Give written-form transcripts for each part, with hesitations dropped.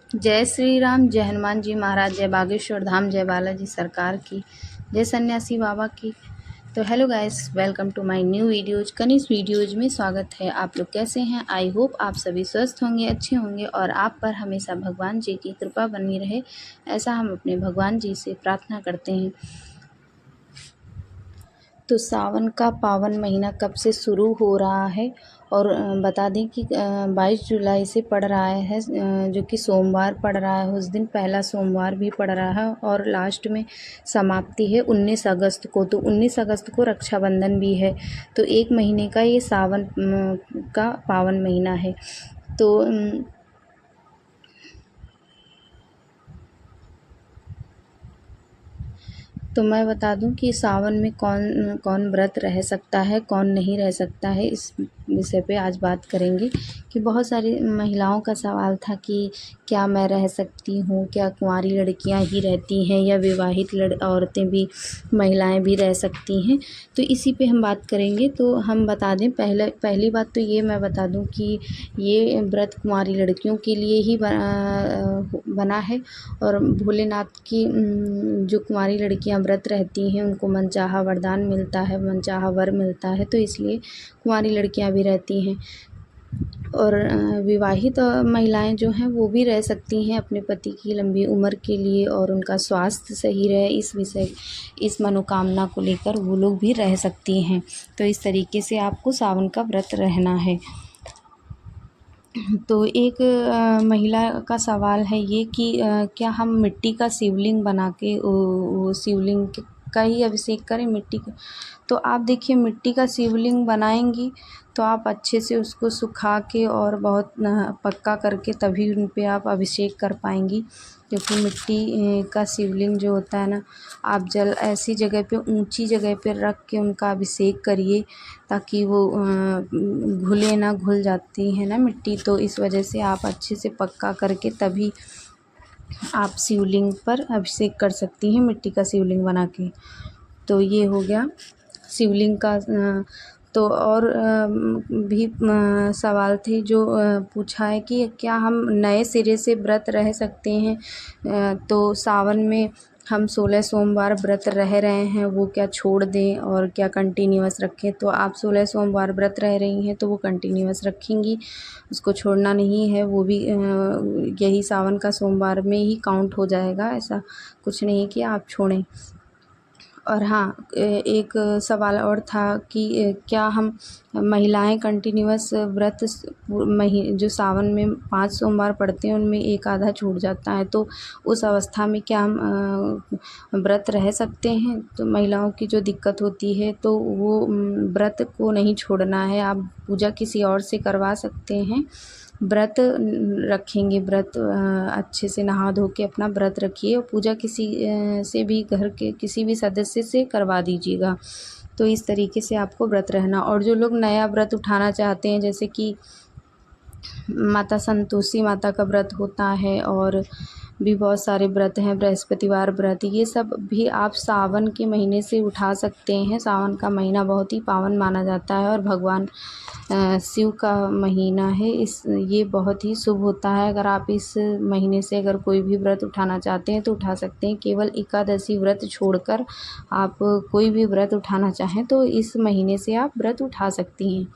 जय श्री राम, जय हनुमान जी महाराज, जय बागेश्वर धाम, जय बालाजी सरकार की, जय सन्यासी बाबा की। तो hello guys, welcome to my new videos. Kanishk videos में स्वागत है। आप लोग कैसे हैं? आई होप आप सभी स्वस्थ होंगे, अच्छे होंगे और आप पर हमेशा भगवान जी की कृपा बनी रहे, ऐसा हम अपने भगवान जी से प्रार्थना करते हैं। तो सावन का पावन महीना कब से शुरू हो रहा है और बता दें कि 22 जुलाई से पड़ रहा है, जो कि सोमवार पड़ रहा है। उस दिन पहला सोमवार भी पड़ रहा है और लास्ट में समाप्ति है 19 अगस्त को। तो 19 अगस्त को रक्षाबंधन भी है। तो एक महीने का ये सावन का पावन महीना है। तो मैं बता दूं कि सावन में कौन कौन व्रत रह सकता है, कौन नहीं रह सकता है, इस विषय पे आज बात करेंगे। कि बहुत सारी महिलाओं का सवाल था कि क्या मैं रह सकती हूँ, क्या कुंवारी लड़कियां ही रहती हैं या विवाहित औरतें भी, महिलाएं भी रह सकती हैं। तो इसी पे हम बात करेंगे। तो हम बता दें, पहली बात तो ये मैं बता दूं कि ये व्रत कुंवारी लड़कियों के लिए ही बना है। और भोलेनाथ की जो कुंवारी लड़कियां व्रत रहती हैं उनको मनचाहा वरदान मिलता है, मनचाहा वर मिलता है। तो इसलिए कुंवारी लड़कियां भी रहती हैं। और विवाहित महिलाएं जो हैं वो भी रह सकती हैं अपने पति की लंबी उम्र के लिए और उनका स्वास्थ्य सही रहे, इस मनोकामना को लेकर वो लोग भी रह सकती हैं। तो इस तरीके से आपको सावन का व्रत रहना है। तो एक महिला का सवाल है ये कि क्या हम मिट्टी का शिवलिंग बना के वो शिवलिंग का ही अभिषेक करें मिट्टी का। तो आप देखिए, मिट्टी का शिवलिंग बनाएंगी तो आप अच्छे से उसको सुखा के और बहुत पक्का करके तभी उन पे आप अभिषेक कर पाएंगी। क्योंकि मिट्टी का शिवलिंग जो होता है ना, आप जल ऐसी जगह पे, ऊंची जगह पे रख के उनका अभिषेक करिए ताकि वो घुले ना, घुल जाती है ना मिट्टी। तो इस वजह से आप अच्छे से पक्का करके तभी आप शिवलिंग पर अभिषेक कर सकती हैं मिट्टी का शिवलिंग बना के। तो ये हो गया शिवलिंग का। तो और भी सवाल थे जो पूछा है कि क्या हम नए सिरे से व्रत रह सकते हैं। तो सावन में हम 16 सोमवार व्रत रह रहे हैं, वो क्या छोड़ दें और क्या कंटिन्यूअस रखें। तो आप 16 सोमवार व्रत रह रही हैं तो वो कंटिन्यूअस रखेंगी, उसको छोड़ना नहीं है। वो भी यही सावन का सोमवार में ही काउंट हो जाएगा, ऐसा कुछ नहीं कि आप छोड़ें। और हाँ, एक सवाल और था कि क्या हम महिलाएं कंटिन्यूअस व्रत जो सावन में 5 सोमवार पड़ते हैं उनमें एक आधा छूट जाता है, तो उस अवस्था में क्या हम व्रत रह सकते हैं। तो महिलाओं की जो दिक्कत होती है तो वो व्रत को नहीं छोड़ना है, आप पूजा किसी और से करवा सकते हैं। व्रत रखेंगे, व्रत अच्छे से नहा धो के अपना व्रत रखिए और पूजा किसी से भी, घर के किसी भी सदस्य से करवा दीजिएगा। तो इस तरीके से आपको व्रत रहना। और जो लोग नया व्रत उठाना चाहते हैं, जैसे कि माता संतोषी माता का व्रत होता है और भी बहुत सारे व्रत हैं, बृहस्पतिवार व्रत, ये सब भी आप सावन के महीने से उठा सकते हैं। सावन का महीना बहुत ही पावन माना जाता है और भगवान शिव का महीना है। ये बहुत ही शुभ होता है। अगर आप इस महीने से अगर कोई भी व्रत उठाना चाहते हैं तो उठा सकते हैं। केवल एकादशी व्रत छोड़कर आप कोई भी व्रत उठाना चाहें तो इस महीने से आप व्रत उठा सकती हैं।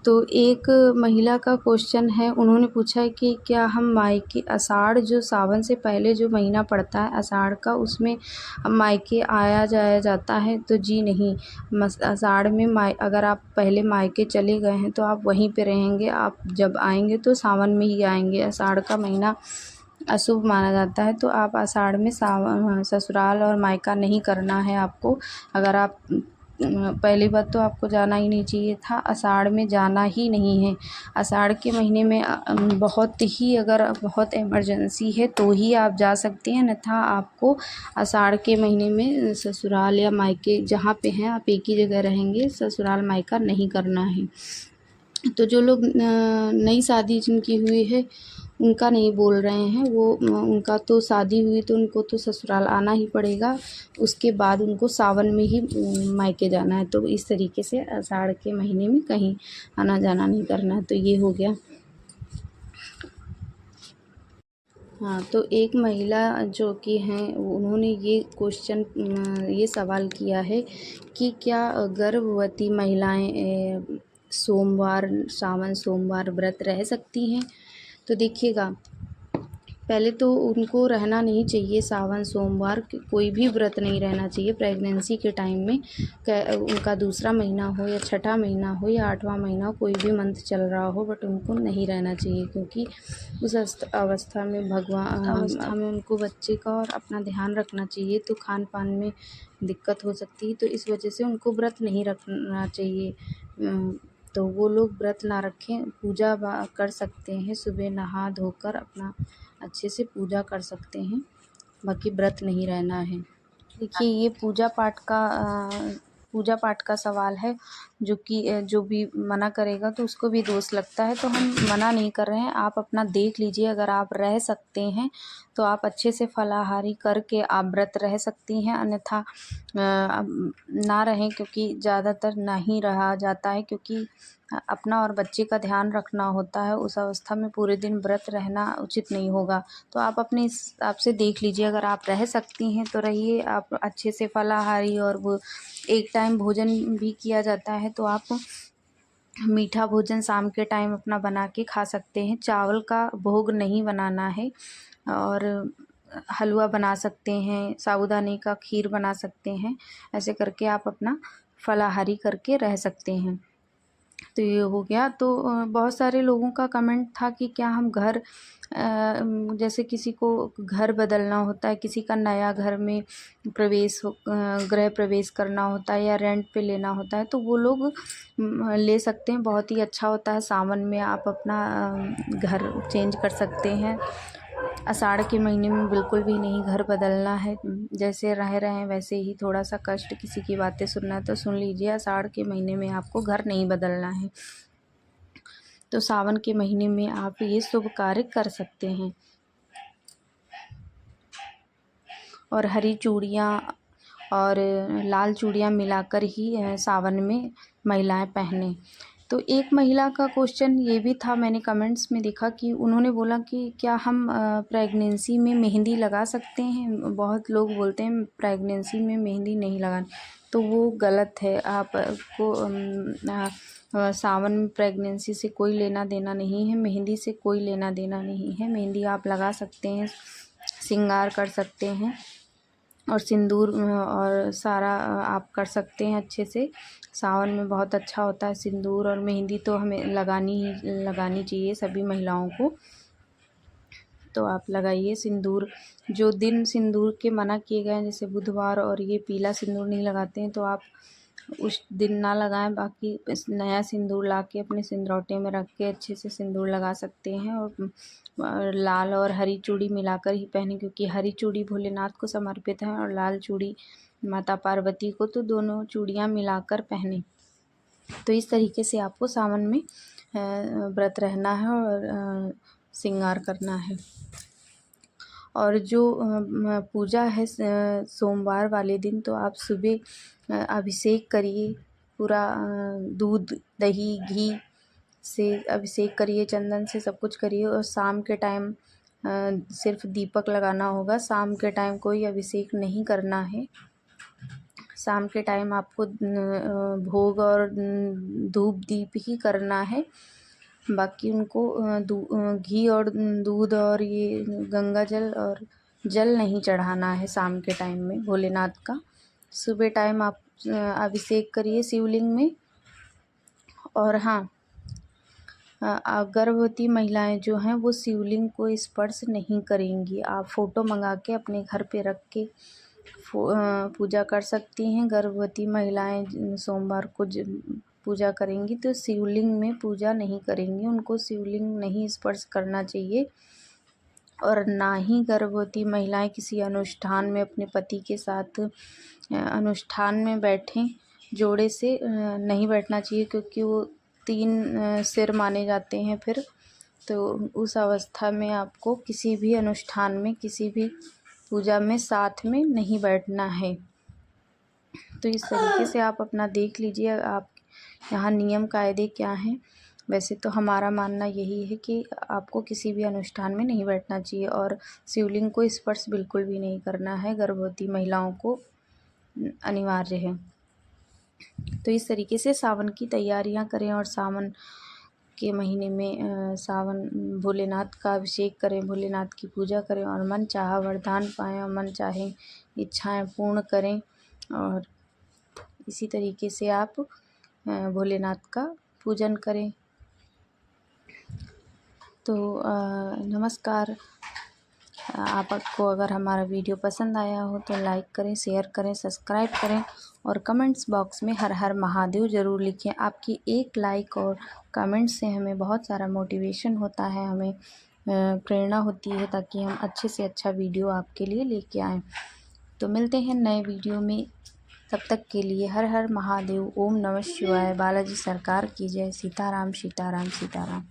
तो एक महिला का क्वेश्चन है, उन्होंने पूछा है कि क्या हम मायके आषाढ़, जो सावन से पहले जो महीना पड़ता है आषाढ़ का, उसमें मायके आया जाया जाता है। तो जी नहीं, आषाढ़ में अगर आप पहले मायके चले गए हैं तो आप वहीं पे रहेंगे। आप जब आएंगे तो सावन में ही आएंगे। आषाढ़ का महीना अशुभ माना जाता है, तो आप आषाढ़ में ससुराल और मायका नहीं करना है आपको। अगर आप पहली बात तो आपको जाना ही नहीं चाहिए था, आषाढ़ में जाना ही नहीं है। आषाढ़ के महीने में बहुत ही, अगर बहुत इमरजेंसी है तो ही आप जा सकते हैं, अन्यथा आपको आषाढ़ के महीने में ससुराल या मायके जहाँ पे हैं आप एक ही जगह रहेंगे, ससुराल मायका नहीं करना है। तो जो लोग नई शादी जिनकी हुई है उनका नहीं बोल रहे हैं, वो उनका तो शादी हुई तो उनको तो ससुराल आना ही पड़ेगा, उसके बाद उनको सावन में ही मायके जाना है। तो इस तरीके से आषाढ़ के महीने में कहीं आना जाना नहीं करना है। तो ये हो गया। हाँ, तो एक महिला जो कि हैं उन्होंने ये सवाल किया है कि क्या गर्भवती महिलाएं सावन सोमवार व्रत रह सकती हैं। तो देखिएगा, पहले तो उनको रहना नहीं चाहिए सावन सोमवार, कोई भी व्रत नहीं रहना चाहिए प्रेगनेंसी के टाइम में। उनका दूसरा महीना हो या छठा महीना हो या आठवां महीना हो, कोई भी मंथ चल रहा हो, बट उनको नहीं रहना चाहिए, क्योंकि उस अवस्था में उनको बच्चे का और अपना ध्यान रखना चाहिए, तो खान पान में दिक्कत हो सकती है। तो इस वजह से उनको व्रत नहीं रखना चाहिए। तो वो लोग व्रत ना रखें, पूजा कर सकते हैं, सुबह नहा धोकर अपना अच्छे से पूजा कर सकते हैं, बाकी व्रत नहीं रहना है। देखिए, ये पूजा पाठ का सवाल है, जो कि जो भी मना करेगा तो उसको भी दोष लगता है। तो हम मना नहीं कर रहे हैं, आप अपना देख लीजिए। अगर आप रह सकते हैं तो आप अच्छे से फलाहारी करके आप व्रत रह सकती हैं, अन्यथा ना रहें, क्योंकि ज़्यादातर नहीं रहा जाता है, क्योंकि अपना और बच्चे का ध्यान रखना होता है। उस अवस्था में पूरे दिन व्रत रहना उचित नहीं होगा। तो आप अपने हिसाब से देख लीजिए, अगर आप रह सकती हैं तो रहिए, आप अच्छे से फलाहारी, और वो एक टाइम भोजन भी किया जाता है, तो आप मीठा भोजन शाम के टाइम अपना बना के खा सकते हैं। चावल का भोग नहीं बनाना है, और हलवा बना सकते हैं, साबूदाने का खीर बना सकते हैं। ऐसे करके आप अपना फलाहारी करके रह सकते हैं। तो ये हो गया। तो बहुत सारे लोगों का कमेंट था कि क्या हम जैसे किसी को घर बदलना होता है, किसी का नया घर में गृह प्रवेश करना होता है, या रेंट पे लेना होता है, तो वो लोग ले सकते हैं। बहुत ही अच्छा होता है, सावन में आप अपना घर चेंज कर सकते हैं। आषाढ़ के महीने में बिल्कुल भी नहीं घर बदलना है, जैसे रह रहे हैं वैसे ही। थोड़ा सा कष्ट, किसी की बातें सुनना है तो सुन लीजिए, आषाढ़ के महीने में आपको घर नहीं बदलना है। तो सावन के महीने में आप ये शुभ कार्य कर सकते हैं। और हरी चूड़ियाँ और लाल चूड़ियाँ मिलाकर ही सावन में महिलाएं पहने। तो एक महिला का क्वेश्चन ये भी था, मैंने कमेंट्स में देखा कि उन्होंने बोला कि क्या हम प्रेगनेंसी में मेहंदी लगा सकते हैं। बहुत लोग बोलते हैं प्रेगनेंसी में मेहंदी नहीं लगानी, तो वो गलत है। आपको सावन में प्रेगनेंसी से कोई लेना देना नहीं है, मेहंदी से कोई लेना देना नहीं है। मेहंदी आप लगा सकते हैं, श्रृंगार कर सकते हैं, और सिंदूर और सारा आप कर सकते हैं अच्छे से। सावन में बहुत अच्छा होता है सिंदूर और मेहंदी, तो हमें लगानी चाहिए सभी महिलाओं को। तो आप लगाइए सिंदूर। जो दिन सिंदूर के मना किए गए हैं, जैसे बुधवार, और ये पीला सिंदूर नहीं लगाते हैं, तो आप उस दिन ना लगाएं। बाकी नया सिंदूर ला के अपने सिंदरौटे में रख के अच्छे से सिंदूर लगा सकते हैं। और लाल और हरी चूड़ी मिलाकर ही पहने, क्योंकि हरी चूड़ी भोलेनाथ को समर्पित है और लाल चूड़ी माता पार्वती को, तो दोनों चूड़ियाँ मिलाकर पहने। तो इस तरीके से आपको सावन में व्रत रहना है और श्रृंगार करना है। और जो पूजा है सोमवार वाले दिन, तो आप सुबह अभिषेक करिए, पूरा दूध दही घी से अभिषेक करिए, चंदन से सब कुछ करिए। और शाम के टाइम सिर्फ दीपक लगाना होगा, शाम के टाइम कोई अभिषेक नहीं करना है। शाम के टाइम आपको भोग और धूप दीप ही करना है। बाकी उनको घी और दूध और ये गंगा जल और जल नहीं चढ़ाना है शाम के टाइम में भोलेनाथ का। सुबह टाइम आप अभिषेक करिए शिवलिंग में। और हाँ, गर्भवती महिलाएं जो हैं वो शिवलिंग को स्पर्श नहीं करेंगी। आप फ़ोटो मंगा के अपने घर पे रख के पूजा कर सकती हैं। गर्भवती महिलाएं सोमवार को पूजा करेंगी तो शिवलिंग में पूजा नहीं करेंगी, उनको शिवलिंग नहीं स्पर्श करना चाहिए। और ना ही गर्भवती महिलाएं किसी अनुष्ठान में अपने पति के साथ अनुष्ठान में बैठें। जोड़े से नहीं बैठना चाहिए, क्योंकि वो 3 सिर माने जाते हैं फिर। तो उस अवस्था में आपको किसी भी अनुष्ठान में, किसी भी पूजा में साथ में नहीं बैठना है। तो इस तरीके से आप अपना देख लीजिए, आप यहाँ नियम कायदे क्या हैं। वैसे तो हमारा मानना यही है कि आपको किसी भी अनुष्ठान में नहीं बैठना चाहिए और शिवलिंग को स्पर्श बिल्कुल भी नहीं करना है, गर्भवती महिलाओं को अनिवार्य है। तो इस तरीके से सावन की तैयारियां करें और सावन के महीने में सावन भोलेनाथ का अभिषेक करें, भोलेनाथ की पूजा करें और मन चाहा वरदान पाएँ और मन चाहे इच्छाएं पूर्ण करें। और इसी तरीके से आप भोलेनाथ का पूजन करें। तो नमस्कार। आपको अगर हमारा वीडियो पसंद आया हो तो लाइक करें, शेयर करें, सब्सक्राइब करें और कमेंट्स बॉक्स में हर हर महादेव ज़रूर लिखें। आपकी एक लाइक और कमेंट से हमें बहुत सारा मोटिवेशन होता है, हमें प्रेरणा होती है ताकि हम अच्छे से अच्छा वीडियो आपके लिए लेके आएँ। तो मिलते हैं नए वीडियो में, तब तक के लिए हर हर महादेव। ओम नमः शिवाय। बालाजी सरकार की जय। सीताराम सीताराम सीताराम।